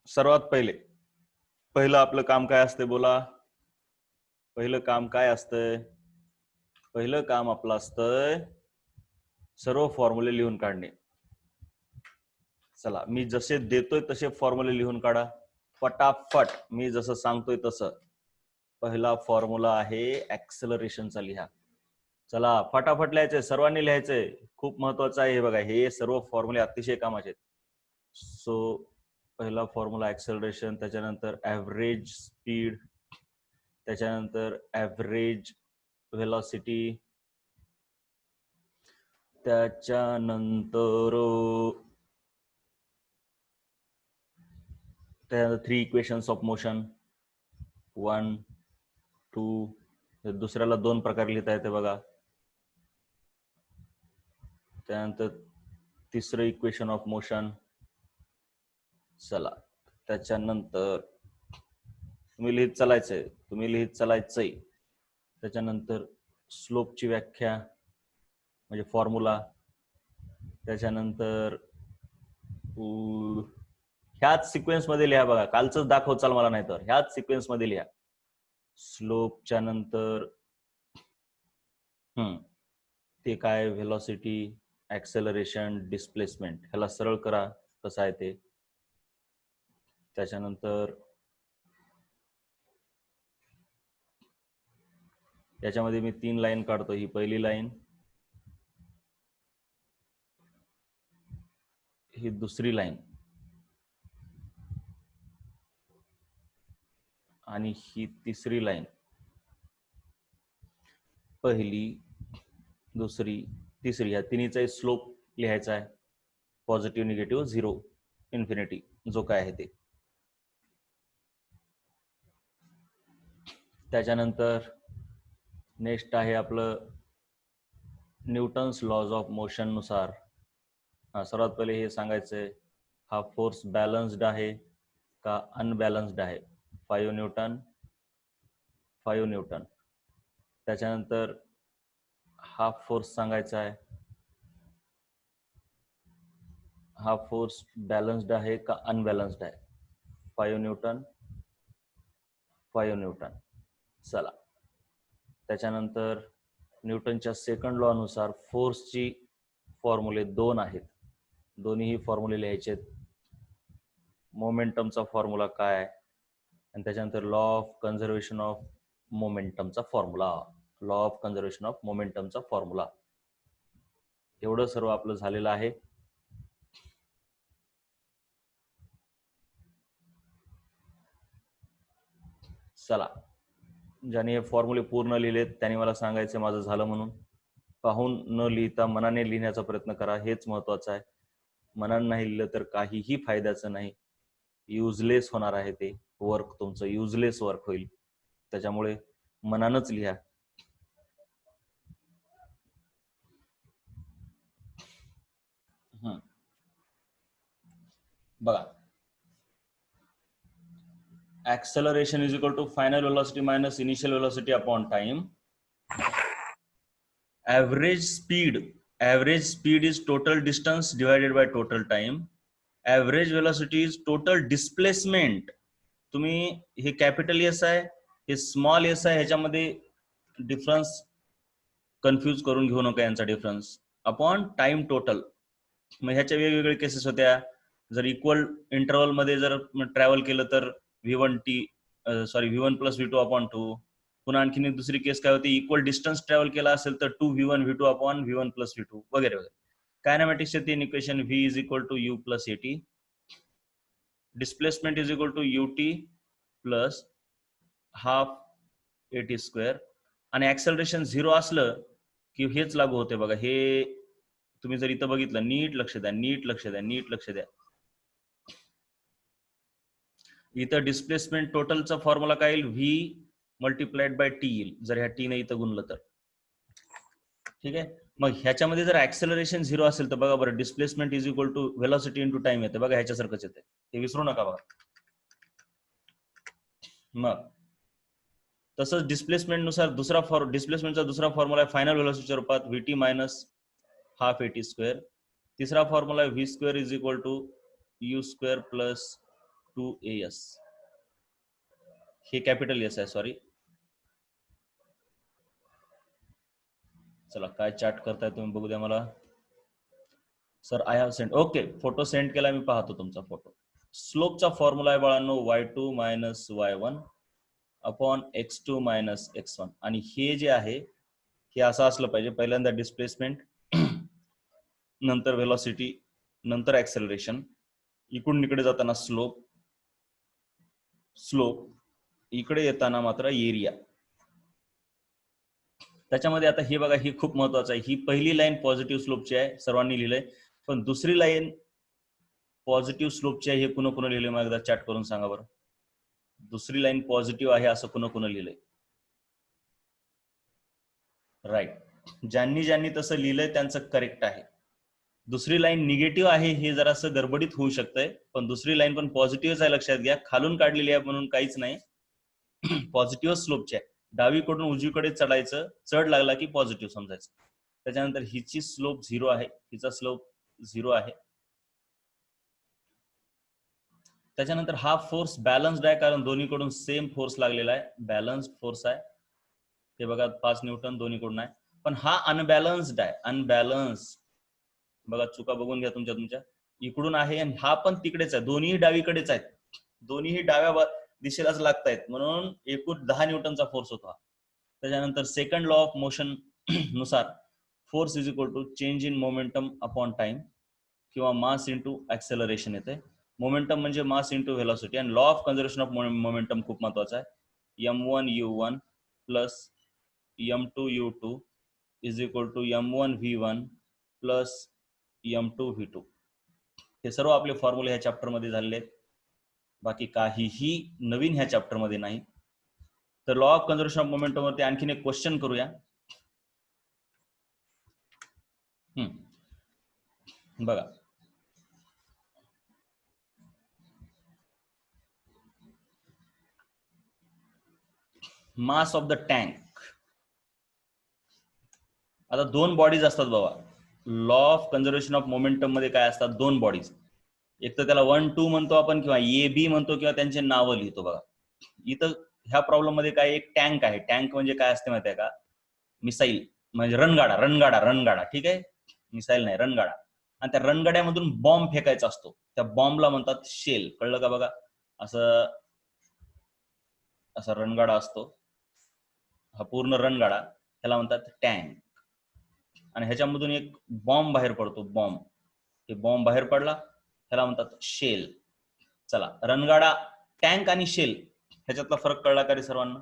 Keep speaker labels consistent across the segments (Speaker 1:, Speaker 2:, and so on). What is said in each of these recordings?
Speaker 1: सर्वात पहिलं आपलं काम काय असते बोला. पहिलं काम काय असतंय? पहिलं काम आपलं असतंय सर्व फॉर्म्युले लिहून काढणे. चला, मी जसे देतोय तसे फॉर्म्युले लिहून काढा फटाफट. मी जसं सांगतोय तसं. पहिला फॉर्म्युला आहे ऍक्सेलरेशनचा, लिहा. चला फटाफट लिहायचंय, सर्वांनी लिहायचंय. खूप महत्वाचं आहे हे बघा. हे सर्व फॉर्म्युले अतिशय कामाचे आहेत. सो पहिला फॉर्म्युला ऍक्सेलरेशन, त्याच्यानंतर ऍव्हरेज स्पीड, त्याच्यानंतर ऍव्हरेज व्हेलॉसिटी, त्याच्यानंतर 3 इक्वेशन्स ऑफ मोशन, 1 2. दुसऱ्याला 2 प्रकारे लिहिता येते बघा. त्यानंतर तिसरं इक्वेशन ऑफ मोशन. चला त्याच्यानंतर तुम्ही लिहित चालायचंय. त्याच्यानंतर स्लोपची व्याख्या म्हणजे फॉर्म्युला. त्याच्यानंतर ह्याच सिक्वेन्स मध्ये लिहा बघा. कालच दाखवचाल मला, नाही तर ह्याच सिक्वेन्स मध्ये लिहा. स्लोपच्या नंतर ते काय, व्हेलॉसिटी, ऍक्सेलरेशन, डिस्प्लेसमेंट. ह्याला सरळ करा कसं आहे ते. त्याच्यानंतर याच्यामध्ये मी 3 लाईन काढतो. ही पहिली लाईन, ही दुसरी लाईन आणि ही तिसरी लाईन. पहिली, दुसरी, तिसरी, ह्या तिन्हीचा स्लोप लिहायचा आहे. पॉझिटिव्ह, निगेटिव्ह, 0, इन्फिनिटी, जो काय आहे ते. त्याच्यानंतर नेक्स्ट आहे आपलं न्यूटन्स लॉज ऑफ मोशन नुसार. सर्वात पहिले हे सांगायचंय, हा फोर्स बॅलन्स्ड आहे का अनबॅलन्स्ड आहे. 5 न्यूटन, 5 न्यूटन. त्याच्यानंतर हा फोर्स सांगायचा आहे, हा फोर्स बॅलन्स्ड आहे का अनबॅलन्स्ड आहे. 5 न्यूटन, 5 न्यूटन. चला त्याच्यानंतर न्यूटनच्या सेकंड लॉ नुसार फोर्सची फॉर्म्युले 2 आहेत. दोन्ही फॉर्म्युले लिहायचे आहेत. मोमेंटमचा फॉर्म्युला काय आहे, आणि त्याच्यानंतर लॉ ऑफ कन्झर्वेशन ऑफ मोमेंटमचा formula. Law of conservation of मोमेंटमचा फॉर्म्युला. एवढं सर्व आपलं झालेलं आहे. चला, ज्याने हे फॉर्म्युले पूर्ण लिहिलेत त्यांनी मला सांगायचं माझं झालं म्हणून. पाहून न लिहिता मनाने लिहिण्याचा प्रयत्न करा, हेच महत्वाचं आहे. मनाने नाही लिहिलं तर काहीही फायद्याचं नाही. युजलेस होणार आहे ते वर्क, तुमचं युजलेस वर्क होईल. त्याच्यामुळे मनानच लिहा. बघा, acceleration is equal to final velocity minus initial velocity upon time. Average speed is total distance divided by total time. Average velocity is total displacement. तुम्ही हे कॅपिटल एस आहे, हे स्मॉल एस आहे, ह्याच्यामध्ये डिफरन्स कन्फ्यूज करून घेऊ नका यांचा डिफरन्स. Upon time total. मग ह्याच्या वेगवेगळे केसेस होत्या. जर इक्वल इंटरवल मध्ये जर ट्रॅव्हल केलं तर v1 प्लस v2 अपॉन 2. पुन्हा आणखीन एक दुसरी केस काय होती, इक्वल डिस्टन्स ट्रॅव्हल केला असेल तर 2v1 v2 upon v1 plus v2 वगैरे वगैरे. कायनेमॅटिक्सचे 3 equation, v is equal to u plus at, displacement is equal to ut plus half at square. आणि ऍक्सेलरेशन 0 असलं की हेच लागू होते बघा. हे तुम्ही जर इथं बघितलं, नीट लक्ष द्या, नीट लक्ष द्या, नीट लक्ष द्या. इथं डिस्प्लेसमेंट टोटलचा फॉर्म्युला काय येईल, v मल्टिप्लाइड बाय t येईल, जर ह्या t ने इथं गुणलं तर. ठीक आहे. मग ह्याच्यामध्ये जर ऍक्सेलरेशन 0 असेल तर बघा बरं, displacement is equal to velocity into time येते बघा. ह्याच्यासारखंच येते, हे विसरू नका बघा. मग तसंच डिस्प्लेसमेंट नुसार डिस्प्लेसमेंटचा दुसरा फॉर्म्युला आहे फायनल व्हेलॉसिटीच्या रूपात vt minus half at square. तिसरा फॉर्म्युला आहे v square is equal to u square plus 2AS, हे कॅपिटल एस आहे, सॉरी. चला काय चॅट करताय तुम्ही बघू द्या मला. Sir I have send. Okay, photo send केला, मी पाहतो तुमचा फोटो. स्लोपचा फॉर्म्युला आहे बाळांनो y2 minus y1 upon x2 minus x1. आणि हे जे आहे हे असं असलं पाहिजे, पहिल्यांदा डिस्प्लेसमेंट, नंतर व्हेलॉसिटी, नंतर ऍक्सेलरेशन, इकडून इकडे जाताना स्लोप, इकडे येताना मात्र एरिया. त्याच्यामध्ये आता हे बघा, ही खूप महत्वाचं आहे. ही पहिली लाईन पॉझिटिव्ह स्लोपची आहे, सर्वांनी लिहिलंय. पण दुसरी लाईन पॉझिटिव्ह स्लोपची आहे, हे कुणा कुणा लिहिलंय मला एकदा चॅट करून सांगा बरं. दुसरी लाईन पॉझिटिव्ह आहे असं कुणा कुणा लिहिलंय? राईट, ज्यांनी ज्यांनी तसं लिहिलंय त्यांचं करेक्ट आहे. दुसरी लाईन निगेटिव्ह आहे हे जरासं गडबडीत होऊ शकतंय, पण दुसरी लाईन पण पॉझिटिव्हच आहे, लक्षात घ्या. खालून काढलेली आहे म्हणून काहीच नाही, पॉझिटिव्ह स्लोपची आहे. डावीकडून उजवीकडे चढायचं, चढ लागला की पॉझिटिव्ह समजायचं. त्याच्यानंतर हिची स्लोप 0 आहे, हिचा स्लोप 0 आहे. त्याच्यानंतर हा फोर्स बॅलन्स्ड आहे, कारण दोन्हीकडून सेम फोर्स लागलेला आहे, बॅलन्स्ड फोर्स आहे. हे बघा 5 न्यूटन दोन्हीकडून आहे. पण हा अनबॅलन्स्ड आहे, अनबॅलन्स्ड. बघा चुका बघून घ्या तुमच्या. इकडून आहे आणि हा पण तिकडेच आहे, दोन्ही डावीकडेच आहेत, दोन्हीही डाव्या दिशेलाच लागतायत, म्हणून एकूण 10 न्यूटनचा फोर्स होता. त्याच्यानंतर सेकंड लॉ ऑफ मोशन नुसार force is equal to change in momentum upon time किंवा मास इंटू ऍक्सेलरेशन येते. मोमेंटम म्हणजे मास इंटू व्हेलॉसिटी. आणि law of conservation of momentum खूप महत्वाचा आहे. m1u1 plus m2u2 is equal to m1v1 plus m2v2. हे सर्व आपले फॉर्म्युले ह्या चॅप्टर मध्ये झालेले आहेत, बाकी काहीही नवीन ह्या चॅप्टर मध्ये नाही. तर law of conservation of momentum वरती आणखीन एक क्वेश्चन करूया. बघा, मास ऑफ द टँक. आता दोन बॉडीज असतात बाबा, law of conservation of momentum मध्ये काय असतात? दोन बॉडीज. एक तर त्याला 1, 2 म्हणतो आपण, किंवा AB म्हणतो, किंवा त्यांचे नावं लिहितो. बघा इथं ह्या प्रॉब्लेम मध्ये काय, एक टँक आहे. टँक म्हणजे काय असते माहिती आहे का? मिसाईल म्हणजे रणगाडा. ठीक आहे, मिसाईल नाही, रणगाडा. आणि त्या रणगाड्यामधून बॉम्ब फेकायचा असतो, त्या बॉम्बला म्हणतात शेल. कळलं का? बघा असं असा रणगाडा असतो, हा पूर्ण रणगाडा, ह्याला म्हणतात टँक. आणि ह्याच्यामधून एक बॉम्ब बाहेर पडतो, बॉम्ब. हे बॉम्ब बाहेर पडला, ह्याला म्हणतात शेल. चला, रणगाडा, टँक आणि शेल ह्याच्यातला फरक कळला का रे सर्वांना?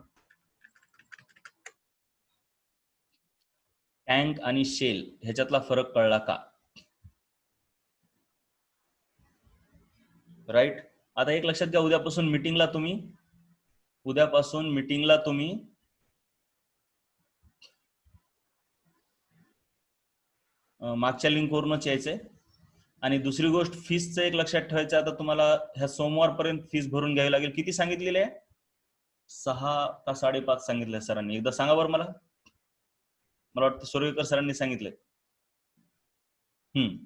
Speaker 1: टँक आणि शेल ह्याच्यातला फरक कळला का? राईट. आता एक लक्षात घ्या, उद्यापासून मीटिंगला तुम्ही मागच्या लिंकवरूनच यायचंय. आणि दुसरी गोष्ट, फीसचं एक लक्षात ठेवायचं. आता तुम्हाला ह्या सोमवारपर्यंत फीस भरून घ्यावी लागेल. किती सांगितलेली आहे? 6 का 5.5 सांगितलंय सरांनी? एकदा सांगा बरं मला. मला वाटतं सोरवेकर सरांनी सांगितलंय.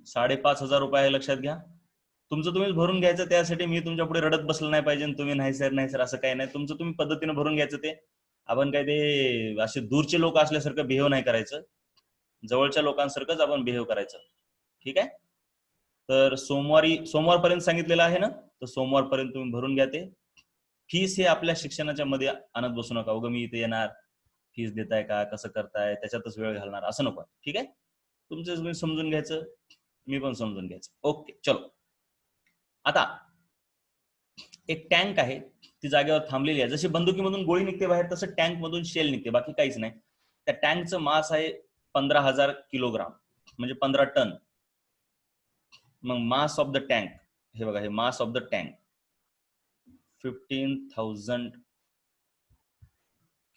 Speaker 1: 5,500 रुपये आहे, लक्षात घ्या. तुमचं तुम्हीच भरून घ्यायचं. त्यासाठी मी तुमच्या पुढे रडत बसलं नाही पाहिजे, तुम्ही नाही सर असं काही नाही. तुमचं तुम्ही पद्धतीने भरून घ्यायचं. ते आपण काय ते असे दूरचे लोक असल्यासारखं बिहेव नाही करायचं, जवळच्या लोकांसारखंच आपण बिहेव करायचं. ठीक आहे. तर सोमवारपर्यंत सांगितलेलं आहे ना, तर सोमवारपर्यंत तुम्ही भरून घ्या. ते फीस हे आपल्या शिक्षणाच्या मध्ये आणत बसू नका. उगा मी इथे येणार, फीस देताय का, कसं करताय, त्याच्यातच वेळ घालणार, असं नको. ठीक आहे, तुमचं तुम्ही समजून घ्यायचं, मी पण समजून घ्यायचं. ओके, चलो. आता एक टँक आहे, ती जागेवर थांबलेली आहे. जशी बंदुकीमधून गोळी निघते बाहेर, तसं टँक मधून शेल निघते, बाकी काहीच नाही. त्या टँकचं मास आहे 15,000 किलोग्राम, म्हणजे 15 टन. मग मास ऑफ द टँक, हे बघा, हे मास of the tank 15,000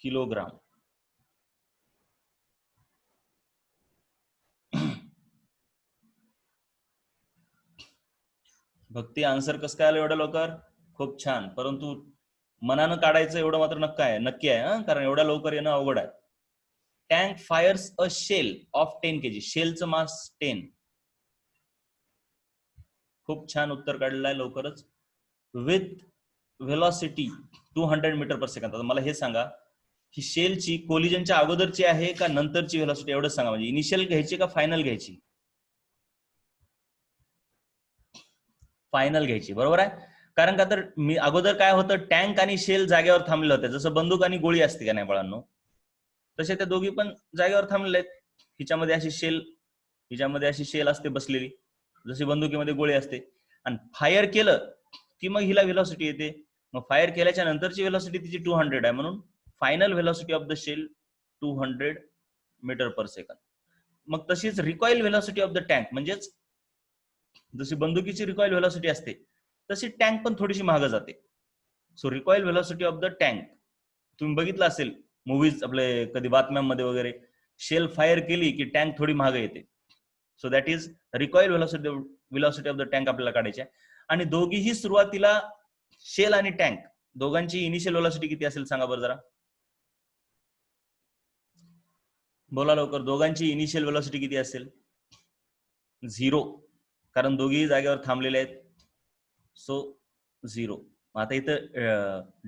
Speaker 1: kilogram. Bhakti, answer कसं काय आलं एवढ्या लवकर? खूप छान. परंतु मनानं काढायचं एवढं मात्र नक्की आहे, कारण एवढ्या लवकर येणं अवघड आहे. Tank fires a shell of 10 kg. शेलचं मास 10. खूप छान उत्तर काढलेलं आहे लवकरच. With velocity 200 metre per second. आता मला हे सांगा, ही शेलची कोलिजनच्या अगोदरची आहे का नंतरची व्हेलॉसिटी, एवढंच सांगा. म्हणजे इनिशियल घ्यायची का फायनल घ्यायची? फायनल घ्यायची, बरोबर आहे. कारण का तर मी अगोदर काय होतं, टँक आणि शेल जागेवर थांबले होते. जसं बंदूक आणि गोळी असते का नाही बाळांनो, तसे त्या दोघी पण जागेवर थांबलेले आहेत. हिच्यामध्ये अशी शेल असते बसलेली, जशी बंदुकीमध्ये गोळी असते. आणि फायर केलं की मग हिला व्हेलॉसिटी येते. मग फायर केल्याच्या नंतरची व्हेलॉसिटी तिची 200 आहे, म्हणून final velocity of the shell 200 metre per second. मग तशीच recoil velocity of the tank, म्हणजेच जशी बंदुकीची रिकॉइल व्हेलॉसिटी असते तशी टँक पण थोडीशी मागे जाते. So recoil velocity of the tank तुम्ही बघितलं असेल मूवीज, आपले कधी बातम्यांमध्ये वगैरे, शेल फायर केली की टँक थोडी मागे येते. So that is recoil velocity of the tank आपल्याला काढायची आहे. आणि दोघीही सुरुवातीला, शेल आणि टँक दोघांची इनिशियल व्हेलॉसिटी किती असेल सांगा बरं जरा, बोला लवकर. दोघांची इनिशियल व्हेलॉसिटी किती असेल? 0, कारण दोघीही जागेवर थांबलेले आहेत. सो 0. आता इथं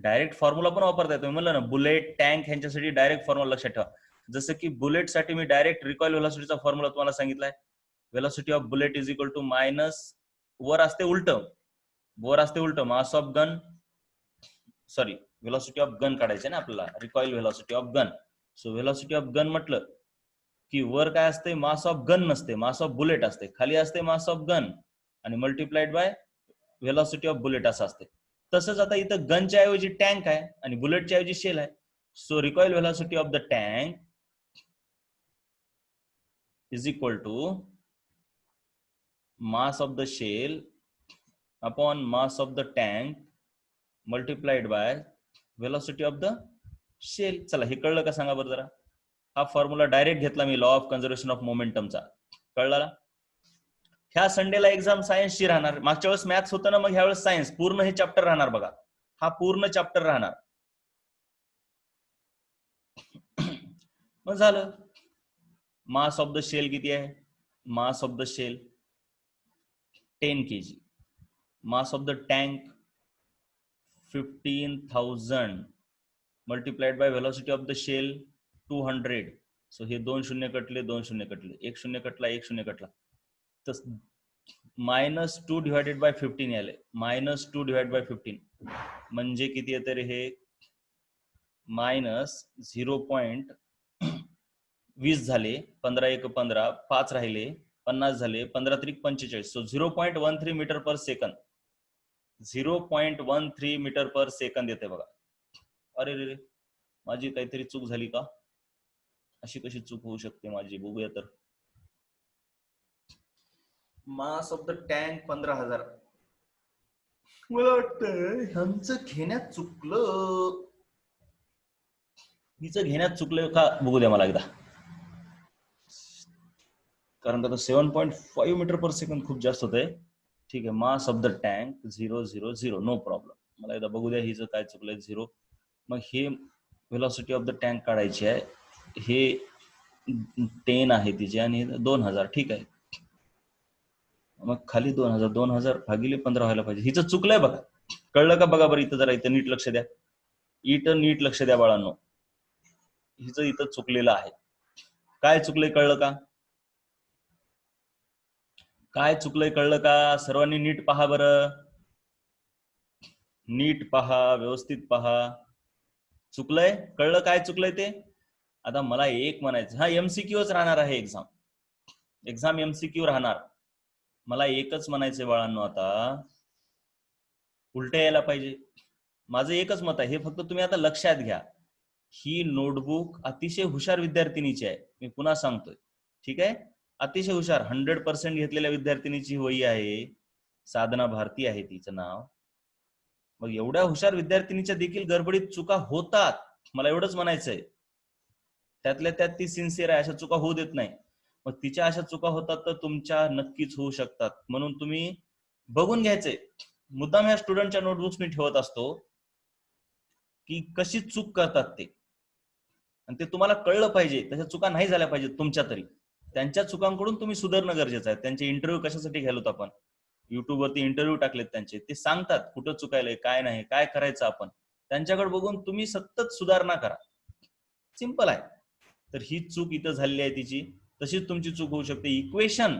Speaker 1: डायरेक्ट फॉर्म्युला पण वापरता येतो. म्हणलं ना, बुलेट, टँक ह्यांच्यासाठी डायरेक्ट फॉर्म्युला लक्षात ठेवा. जसं की बुलेटसाठी मी डायरेक्ट रिकॉइल व्हेलॉसिटीचा फॉर्म्युला तुम्हाला सांगितलाय. Velocity of bullet is equal to minus, वर असते उलट mass of gun, sorry velocity of gun काढायचे ना आपल्याला, recoil velocity of gun. So velocity of gun म्हटलं की वर काय असते, मास ऑफ गन नसते, मास ऑफ बुलेट असते. खाली असते मास ऑफ गन आणि multiplied by velocity of bullet असं असते. तसंच आता इथं गनच्या ऐवजी टँक आहे आणि बुलेटच्या ऐवजी शेल आहे. So recoil velocity of the tank is equal to mass of the shell upon mass of the tank multiplied by velocity of the shell. चला, हे कळलं का सांगा बरं जरा. हा फॉर्म्युला डायरेक्ट घेतला मी लॉ ऑफ कन्झर्वेशन ऑफ मोमेंटमचा. कळला? ह्या संडेला एक्झाम सायन्सची राहणार. मागच्या वेळेस मॅथ्स होतं ना, मग ह्या वेळेस सायन्स पूर्ण हे चॅप्टर राहणार बघा. हा पूर्ण चॅप्टर राहणार. मग झालं. मास ऑफ द शेल किती आहे? Mass of the shell 10 kg. Mass of the tank 15,000 multiplied by velocity of the shell 200. So हे 2 शून्य कटले, 2 शून्य कटले, 1 शून्य कटला, 1 शून्य कटला. तर -2 डिवायडेड बाय 15 आले. -2 डिवाइड बाय 15 म्हणजे किती येते रे हे? -0.20 झाले. 15 1 15, 5 राहिले, 50 झाले, 15 त्रिक 45. So 0.13 metre per second. 0.13 metre per second येते बघा. अरे रे, माझी काहीतरी चूक झाली का? अशी कशी चूक होऊ शकते माझी? बघूया तर. मास ऑफ द टँक 15,000. मला वाटतं ह्यांचं घेण्यात चुकलं. हिचं घेण्यात चुकलं का बघू द्या मला एकदा. कारण का 7.5 मीटर पर सेकंद खूप जास्त होत आहे. ठीक आहे, mass of the tank 000, no problem. मला एकदा बघू द्या हिचं काय चुकलंय. 0. मग हे व्हेलॉसिटी ऑफ द टँक काढायची आहे. हे 10 आहे तिचे आणि 2000. ठीक आहे, मग खाली 2000 भागिले 15 व्हायला पाहिजे. हिचं चुकलंय बघा. कळलं का बघा बरं इथं जरा. इथं नीट लक्ष द्या. नीट लक्ष द्या बाळांनो. हिचं इथं चुकलेलं आहे. काय चुकलंय कळलं का? काय चुकलंय कळलं का? सर्वांनी नीट पहा बरं. नीट पहा, व्यवस्थित पहा. चुकलंय? कळलं काय चुकलंय ते? आता मला एक म्हणायचं, हा एमसीक्यूच राहणार आहे. एक्झाम एमसीक्यू राहणार. मला एकच म्हणायचंय बाळांनो, आता उलट यायला पाहिजे. माझं एकच मत आहे. हे फक्त तुम्ही आता लक्षात घ्या. ही नोटबुक अतिशय हुशार विद्यार्थिनीची आहे. मी पुन्हा सांगतोय. ठीक आहे, अतिशय हुशार 100% घेतलेल्या विद्यार्थिनीची वही आहे. साधना भारती आहे तिचं नाव. मग एवढ्या हुशार विद्यार्थिनीच्या देखील गडबडीत चुका होतात. मला एवढंच म्हणायचंय. त्यातल्या त्यात ती सिन्सिअर आहे, अशा चुका होऊ देत नाही. मग तिच्या अशा चुका होतात तर तुमच्या नक्कीच होऊ शकतात. म्हणून तुम्ही बघून घ्यायचंय. मुद्दाम ह्या स्टुडंटच्या नोटबुक्स मी ठेवत असतो की कशी चूक करतात ते, आणि ते तुम्हाला कळलं पाहिजे. तशा चुका नाही झाल्या पाहिजेत तुमच्या तरी. त्यांच्या चुकांकडून तुम्ही सुधारणं गरजेचं आहे. त्यांचे इंटरव्ह्यू कशासाठी घ्यायलोत आपण? युट्यूबवरती इंटरव्ह्यू टाकलेत त्यांचे, ते सांगतात कुठं चुकायलंय, काय नाही, काय करायचं आपण. त्यांच्याकडे बघून तुम्ही सतत सुधारणा करा. सिंपल आहे. तर ही चूक इथं झालेली आहे तिची. तशीच तुमची चूक होऊ शकते. इक्वेशन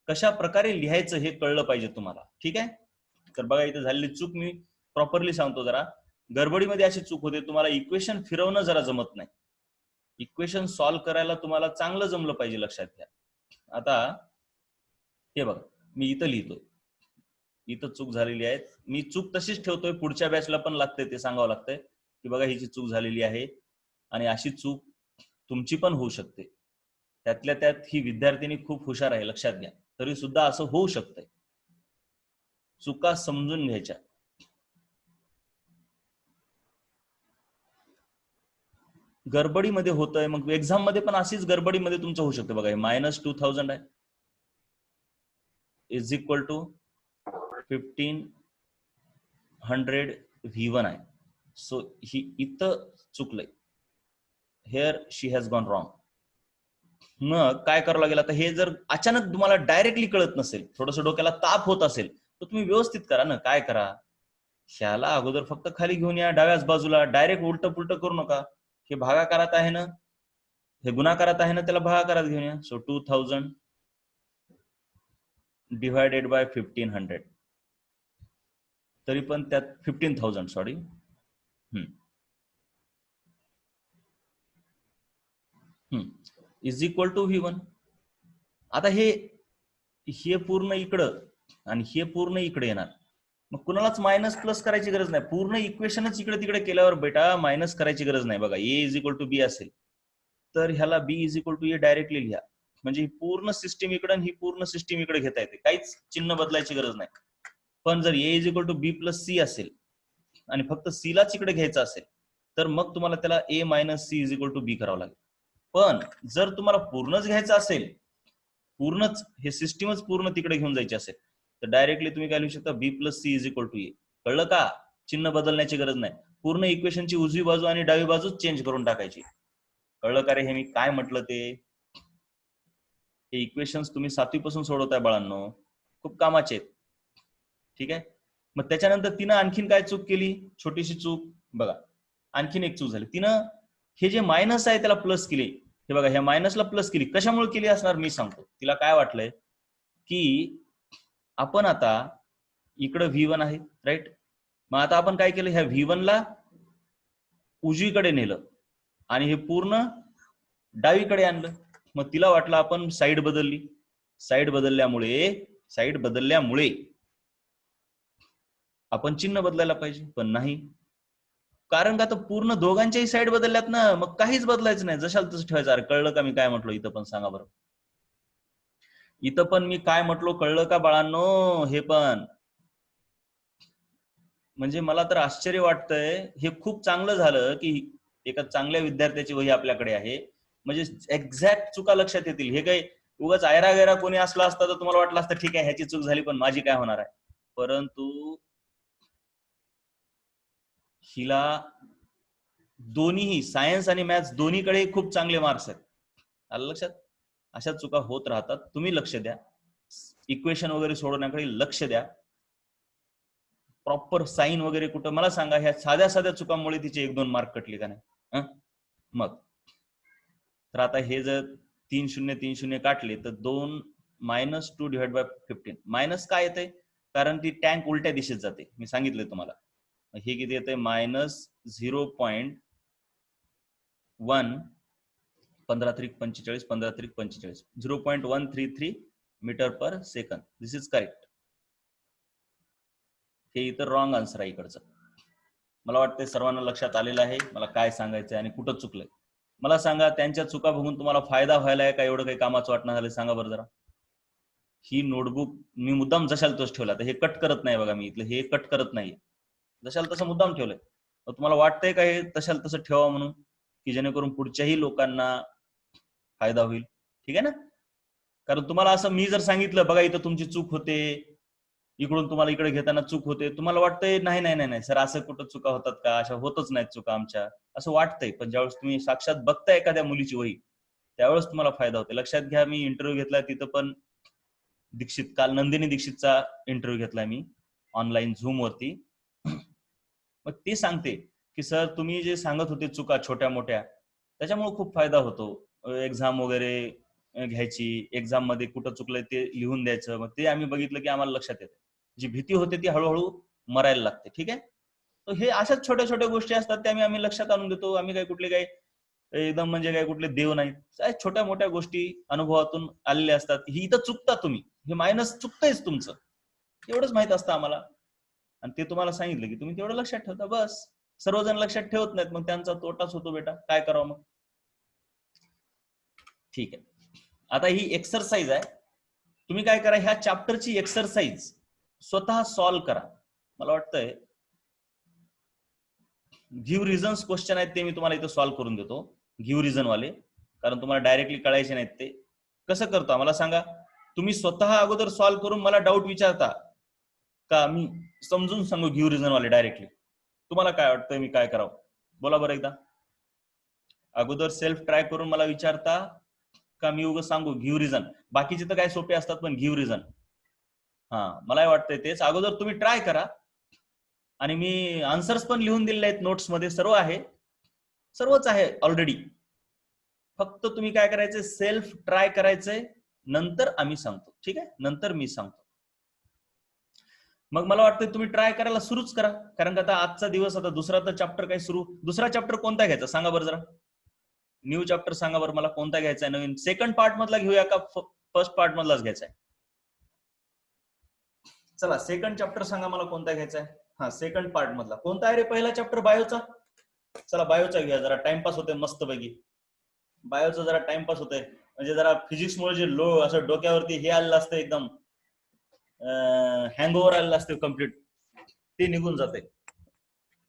Speaker 1: कशा प्रकारे लिहायचं हे कळलं पाहिजे तुम्हाला. ठीक आहे. तर बघा इथं झालेली चूक मी प्रॉपरली सांगतो. जरा गडबडीमध्ये अशी चूक होते, तुम्हाला इक्वेशन फिरवणं जरा जमत नाही. इक्वेशन सॉल्व्ह करायला तुम्हाला चांगलं जमलं पाहिजे, लक्षात घ्या. आता हे बघा मी इथं लिहितोय, इथं चूक झालेली आहे. मी चूक तशीच ठेवतोय, पुढच्या बॅचला पण लागतंय ते सांगावं लागतंय की बघा हिची चूक झालेली आहे. आणि अशी चूक तुमची पण होऊ शकते. त्यातल्या त्यात ही विद्यार्थिनी खूप हुशार आहे, लक्षात घ्या. तरी सुद्धा असं होऊ शकतंय. चुका समजून घ्यायच्या. गडबडीमध्ये होतंय, मग एक्झाम मध्ये पण अशीच गडबडीमध्ये तुमचं होऊ शकतं. बघा हे -2000 आहे इज इक्वल टू 1500 V1 आहे. सो ही इथं चुकलंय. Here she has gone wrong. मग काय करावं लागेल आता? हे जर अचानक तुम्हाला डायरेक्टली कळत नसेल, थोडस डोक्याला ताप होत असेल, तर तुम्ही व्यवस्थित करा ना. काय करा, ह्याला अगोदर फक्त खाली घेऊन या डाव्याच बाजूला. डायरेक्ट उलट पुलट करू नका. हे भागाकारात आहे ना, हे गुणाकारात आहे ना, त्याला भागाकारात घेऊन या. सो 2000 डिवायडेड बाय 1500, तरी पण त्यात 15000 sorry is equal to V1. आता हे पूर्ण इकडं आणि हे पूर्ण इकडे येणार. मग कुणालाच मायनस प्लस करायची गरज नाही. पूर्ण इक्वेशनच इकडे तिकडे केल्यावर बेटा मायनस करायची गरज नाही. बघा A is equal to B असेल तर ह्याला B is equal to A directly लिहा. म्हणजे ही पूर्ण सिस्टीम इकडे आणि ही पूर्ण सिस्टीम इकडे घेता येते, काहीच चिन्ह बदलायची गरज नाही. पण जर A is equal to B plus C असेल आणि फक्त सी लाच इकडे घ्यायचं असेल, तर मग तुम्हाला त्याला A minus C is equal to B करावं लागेल. पण जर तुम्हाला पूर्णच घ्यायचं असेल, पूर्णच हे सिस्टीमच पूर्ण तिकडे घेऊन जायची असेल, तर डायरेक्टली तुम्ही काय लिहू शकता, B plus C is equal to A. कळलं का? चिन्ह बदलण्याची गरज नाही. पूर्ण इक्वेशनची उजवी बाजू आणि डावी बाजू चेंज करून टाकायची. कळलं का रे हे मी काय म्हटलं ते? हे इक्वेशन्स तुम्ही 7वी पासून सोडवताय बाळांनो, खूप कामाचे आहेत. ठीक आहे. मग त्याच्यानंतर तिनं आणखीन काय चूक केली, छोटीशी चूक बघा. आणखीन एक चूक झाली, तिनं हे जे मायनस आहे त्याला प्लस केली. हे बघा, ह्या मायनसला प्लस केली. कशामुळे केली असणार मी सांगतो. तिला काय वाटलंय की आपण आता इकडं V1 आहे, राईट. मग आता आपण काय केलं, ह्या V1 ला उजवीकडे नेलं आणि हे पूर्ण डावीकडे आणलं. मग तिला वाटलं आपण साईड बदलली. साईड बदलल्यामुळे आपण चिन्ह बदलायला पाहिजे, पण नाही. कारण का तर पूर्ण दोघांच्याही साईड बदलल्यात ना, मग काहीच बदलायचं नाही, जशाला तसं ठेवायचं. अरे कळलं का मी काय म्हटलो? इथं पण सांगा बरं. इथं पण मी काय म्हटलो कळलं का बाळांनो? हे पण म्हणजे मला तर आश्चर्य वाटतंय. हे खूप चांगलं झालं की एका चांगल्या विद्यार्थ्याची वही आपल्याकडे आहे, म्हणजे एक्झॅक्ट चुका लक्षात येतील. हे काही उगाच आयरा गैरा कोणी असला असता तर तुम्हाला वाटलं असतं ठीक आहे ह्याची चूक झाली पण माझी काय होणार आहे. परंतु हिला दोन्हीही सायन्स आणि मॅथ्स दोन्हीकडे खूप चांगले मार्क्स आहेत. आलं लक्षात? अशा चुका होत राहतात. तुम्ही लक्ष द्या, इक्वेशन वगैरे सोडवण्याकडे लक्ष द्या. प्रॉपर साईन वगैरे कुठं मला सांगा, ह्या साध्या साध्या चुकांमुळे तिचे 1-2 मार्क कटले का नाही? मग तर आता हे जर 3-0 काटले तर 2 - 2 डिवाइड बाय 15. मायनस काय येते? कारण ती टँक उलट्या दिशेत जाते, मी सांगितलंय तुम्हाला. हे किती येते? -0.1 15×45 15×45 0.133 metre per second. This is correct. हे इतर रॉंग आन्सर आहे इकडचं. मला वाटतं सर्वांना लक्षात आलेलं आहे मला काय सांगायचंय आणि कुठं चुकलंय. मला सांगा, त्यांच्या चुका बघून तुम्हाला फायदा व्हायला आहे का? एवढं काही कामाचं वाटणं झालं? सांगा बरं जरा. ही नोटबुक मी मुद्दाम जशाला तसं ठेवला, तर हे कट करत नाही बघा. मी इथलं हे कट करत नाही, जशाला तसं मुद्दाम ठेवलंय. तुम्हाला वाटतंय का हे तशाला तसं ठेवा म्हणून, की जेणेकरून पुढच्याही लोकांना फायदा होईल? ठीक आहे ना? कारण तुम्हाला असं मी जर सांगितलं बघा इथं तुमची चूक होते, इकडून तुम्हाला इकडे घेताना चूक होते, तुम्हाला वाटतंय नाही नाही नाही नाही सर असं कुठं चुका होतात का? अशा होतच नाहीत चुका आमच्या, असं वाटतंय. पण ज्यावेळेस तुम्ही साक्षात बघताय एखाद्या मुलीची वही, त्यावेळेस तुम्हाला फायदा होतो. लक्षात घ्या, मी इंटरव्ह्यू घेतला तिथं पण दीक्षित, काल नंदिनी दीक्षितचा इंटरव्ह्यू घेतलाय मी ऑनलाईन झूम वरती. मग ती सांगते की सर तुम्ही जे सांगत होते चुका छोट्या मोठ्या, त्याच्यामुळे खूप फायदा होतो. एक्झाम वगैरे घ्यायची, एक्झाम मध्ये कुठं चुकलंय ते लिहून द्यायचं, मग ते आम्ही बघितलं की आम्हाला लक्षात येते. जी भीती होते ती हळूहळू मरायला लागते. ठीक आहे. तर हे अशाच छोट्या छोट्या गोष्टी असतात त्या आम्ही लक्षात आणून देतो. आम्ही काही कुठले काही एकदम म्हणजे काय कुठले देव नाहीत. छोट्या मोठ्या गोष्टी अनुभवातून आलेल्या असतात. ही इथं चुकता तुम्ही, हे मायनस चुकतंयच तुमचं, एवढंच माहित असतं आम्हाला. आणि ते तुम्हाला सांगितलं की तुम्ही तेवढं लक्षात ठेवता. बस. सर्वजण लक्षात ठेवत नाहीत, मग त्यांचा तोटाच होतो बेटा. काय करावं मग. ठीक आहे. आता ही एक्सरसाइज आहे. तुम्ही काय करा, ह्या चॅप्टरची एक्सरसाइज स्वतः सॉल्व्ह करा. मला वाटतंय गिव्ह रिझन्स क्वेश्चन आहेत ते मी तुम्हाला इथं सॉल्व्ह करून देतो. गिव्ह रिझन वाले, कारण तुम्हाला डायरेक्टली कळायचे नाहीत. ते कसं करतो मला सांगा. तुम्ही स्वतः अगोदर सॉल्व्ह करून मला डाऊट विचारता का मी समजून सांगू गिव्ह रिझन वाले डायरेक्टली. तुम्हाला काय वाटतंय मी काय करावं बोला बरं एकदा. अगोदर सेल्फ ट्राय करून मला विचारता का मी उगाच सांगू गिव्ह रिझन. बाकीचे तर काय सोपे असतात, पण गिव्ह रिझन मला वाटतंय तेच. अगोदर तुम्ही ट्राय करा, आणि मी आन्सर्स पण लिहून दिलेले आहेत नोट्स मध्ये. सर्व आहे, सर्वच आहे ऑलरेडी. फक्त तुम्ही काय करायचंय, सेल्फ ट्राय करायचंय, नंतर आम्ही सांगतो. ठीक आहे, नंतर मी सांगतो. मग मला वाटतं तुम्ही ट्राय करायला सुरूच करा, कारण आता आजचा दिवस, आता दुसरा तर चॅप्टर काय सुरू. दुसरा चॅप्टर कोणता घ्यायचा सांगा बरं जरा. न्यू चॅप्टर सांगा बरं मला, कोणता घ्यायचा आहे नवीन. सेकंड पार्ट मधला घेऊया का फर्स्ट पार्ट मधलाच घ्यायचा आहे. चला सेकंड चॅप्टर सांगा मला कोणता घ्यायचा आहे. सेकंड पार्ट मधला कोणता आहे रे. पहिला चॅप्टर बायोचा. चला बायोचा घेऊया, जरा टाइमपास होते मस्त पैकी. बायोचा जरा टाइमपास होतंय, म्हणजे जरा फिजिक्स मुळे जे लो असं डोक्यावरती हे आलेलं असतं, एकदम हँगओव्हर आलेलं असतं कम्प्लीट, ते निघून जाते.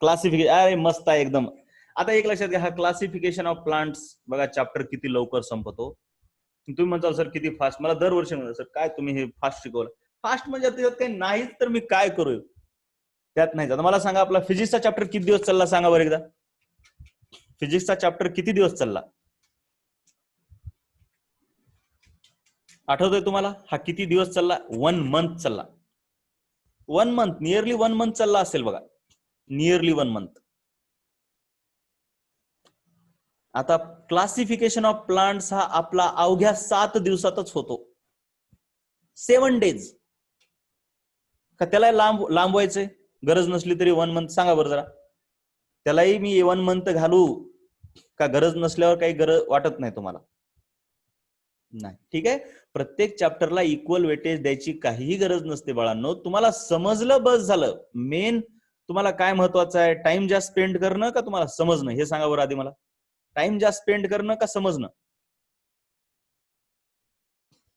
Speaker 1: क्लासिफिकेशन अरे मस्त आहे एकदम. आता एक लक्षात घ्या, हा क्लासिफिकेशन ऑफ प्लांट्स बघा चॅप्टर किती लवकर संपतो. तुम्ही म्हणता सर किती फास्ट. मला दरवर्षी म्हणता सर काय तुम्ही हे फास्ट शिकवलं. फास्ट म्हणजे त्याच्यात काही नाहीच तर मी काय करू त्यात नाही. आता मला सांगा आपला फिजिक्सचा चॅप्टर किती दिवस चालला सांगा बरं एकदा. फिजिक्सचा चॅप्टर किती दिवस चालला आठवतोय तुम्हाला. हा किती दिवस चालला. 1 मंथ चालला. 1 मंथ, नियरली 1 मंथ चालला असेल बघा, नियरली 1 मंथ. आता क्लासिफिकेशन ऑफ प्लांट्स हा आपला अवघ्या 7 दिवसातच होतो. 7 डेज. का त्याला लांबवायचंय गरज नसली तरी 1 मंथ सांगा बरं जरा. त्यालाही मी 1 मंथ घालू का गरज नसल्यावर काही गरज वाटत नाही तुम्हाला. नाही. ठीक आहे, प्रत्येक चॅप्टरला इक्वल वेटेज द्यायची काहीही गरज नसते बाळांनो. तुम्हाला समजलं बस झालं. मेन तुम्हाला काय महत्वाचं आहे, टाइम जास्त स्पेंड करणं का तुम्हाला समजणं, हे सांगा बरं आधी मला. टाइम जास्त स्पेंड करणं का समजणं.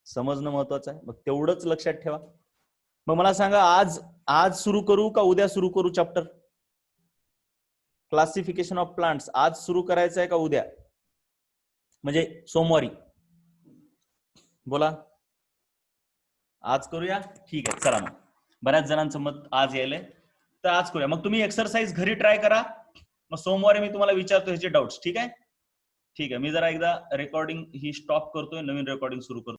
Speaker 1: समजणं महत्वाचं आहे, मग तेवढंच लक्षात ठेवा. मग मला सांगा आज सुरू करू का उद्या सुरू करू चॅप्टर. क्लासिफिकेशन ऑफ प्लांट्स आज सुरू करायचं आहे का उद्या, म्हणजे सोमवारी. बोला आज करूया. ठीक आहे चला, मग बऱ्याच जणांचं मत आज यायलंय तर आज करूया. मग तुम्ही एक्सरसाइज घरी ट्राय करा, मग सोमवारी मी तुम्हाला विचारतो ह्याचे डाऊट्स. ठीक आहे. ठीक आहे, मी जरा एकदा रेकॉर्डिंग ही स्टॉप करतोय, नवीन रेकॉर्डिंग सुरू करतो.